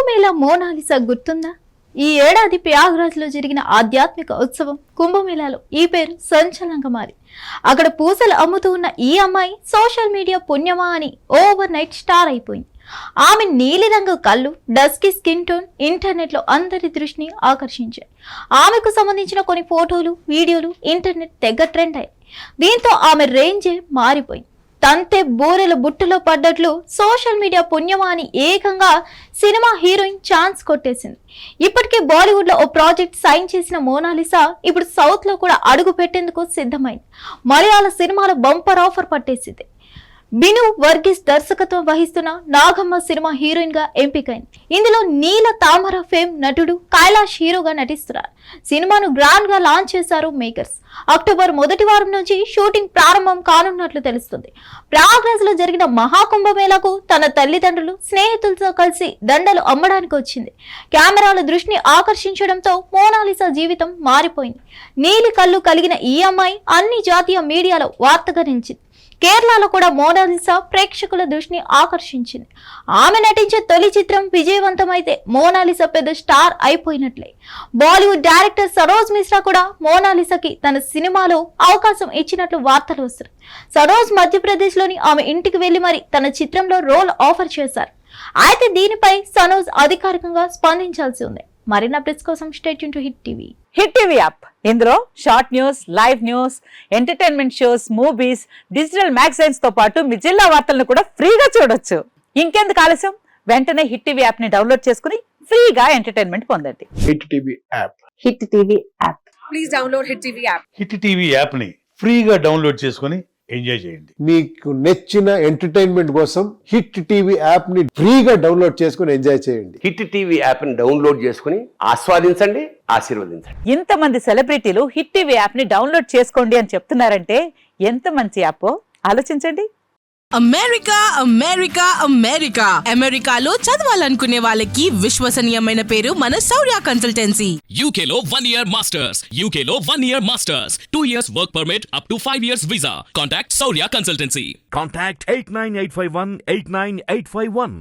Kumbh Mela Mona Lisa గుర్తుందా? ఈ ఏడాది ప్రయాగ్రాజ్లో జరిగిన ఆధ్యాత్మిక ఉత్సవం కుంభమేళాలో ఈ పేరు సంచలనంగా మారి అక్కడ పూసలు అమ్ముతూ ఉన్న ఈ అమ్మాయి సోషల్ మీడియా పుణ్యమా అని ఓవర్ నైట్ స్టార్ అయిపోయింది. ఆమె నీలిరంగు కళ్ళు, డస్కీ స్కిన్ టోన్ ఇంటర్నెట్లో అందరి దృష్టిని ఆకర్షించాయి. ఆమెకు సంబంధించిన కొన్ని ఫోటోలు, వీడియోలు ఇంటర్నెట్ తెగ ట్రెండ్ అయ్యాయి. దీంతో ఆమె రేంజే మారిపోయింది. తంతే బూరెల బుట్టలో పడ్డట్లు సోషల్ మీడియా పుణ్యమా అని ఏకంగా సినిమా హీరోయిన్ ఛాన్స్ కొట్టేసింది. ఇప్పటికే బాలీవుడ్ లో ఓ ప్రాజెక్ట్ సైన్ చేసిన మోనాలిసా ఇప్పుడు సౌత్ లో కూడా అడుగు పెట్టేందుకు సిద్ధమైంది. మలయాళ సినిమాలో బంపర్ ఆఫర్ పట్టేసింది. బిను వర్గీస్ దర్శకత్వం వహిస్తున్న నాగమ్మ సినిమా హీరోయిన్ గా ఎంపికైంది. ఇందులో నీల తామర ఫేమ్ నటుడు కైలాష్ హీరోగా నటిస్తున్నారు. సినిమాను గ్రాండ్ గా లాంచ్ చేశారు మేకర్స్. అక్టోబర్ మొదటి వారం నుంచి షూటింగ్ ప్రారంభం కానున్నట్లు తెలుస్తుంది. ప్రయాగ్రాజ్ లో జరిగిన మహాకుంభమేళాకు తన తల్లిదండ్రులు, స్నేహితులతో కలిసి దండలు అమ్మడానికి వచ్చింది. కెమెరాల దృష్టిని ఆకర్షించడంతో మోనాలిసా జీవితం మారిపోయింది. నీలి కళ్ళు కలిగిన ఈ అమ్మాయి అన్ని జాతీయ మీడియాలో వార్తగా నిలిచింది. కేరళలో కూడా మోనాలిసా ప్రేక్షకుల దృష్టిని ఆకర్షించింది. ఆమె నటించే తొలి చిత్రం విజయవంతమైతే మోనాలిసా పెద్ద స్టార్ అయిపోయినట్లే. బాలీవుడ్ డైరెక్టర్ సరోజ్ మిశ్రా కూడా మోనాలిసాకి తన సినిమాలో అవకాశం ఇచ్చినట్లు వార్తలు వస్తున్నాయి. సరోజ్ మధ్యప్రదేశ్ లోని ఆమె ఇంటికి వెళ్లి మరి తన చిత్రంలో రోల్ ఆఫర్ చేశారు. అయితే దీనిపై సరోజ్ అధికారికంగా స్పందించాల్సి ఉంది. మరిన్ని అప్డేట్స్ కోసం stay tuned to Hit TV. Hit TV app, ఇందులో short news, live news, entertainment shows, movies, digital magazines తో పాటు మీ జిల్లా వార్తలను కూడా ఫ్రీగా చూడొచ్చు. ఇంకెందుకు ఆలస్యం, వెంటనే హిట్ టీవీ యాప్ ని డౌన్లోడ్ చేసుకుని ఫ్రీగా ఎంటర్టైన్మెంట్ పొందండి. Hit TV app. Hit TV app. Please download hit TV app. Hit TV app ని ఫ్రీగా డౌన్లోడ్ చేసుకుని ఎంజాయ్ చేయండి. మీకు నచ్చిన ఎంటర్టైన్మెంట్ కోసం హిట్ టీవీ యాప్ ని ఫ్రీగా డౌన్లోడ్ చేసుకుని ఎంజాయ్ చేయండి. హిట్ టీవీ యాప్ ని డౌన్లోడ్ చేసుకుని ఆస్వాదించండి, ఆశీర్వదించండి. ఇంతమంది సెలబ్రిటీలు హిట్ టీవీ యాప్ ని డౌన్లోడ్ చేసుకోండి అని చెప్తున్నారంటే ఎంత మంచి యాప్ ఆలోచించండి. అమెరికా అమెరికా అమెరికా అమెరికాలో చదవాలనుకునే వాళ్ళకి విశ్వసనీయమైన పేరు మన శౌర్య కన్సల్టెన్సీ. UK లో 1 year masters, UK లో 1 year masters, 2 years work permit up to 5 years visa. Contact Saurya Consultancy. Contact 89851 89851.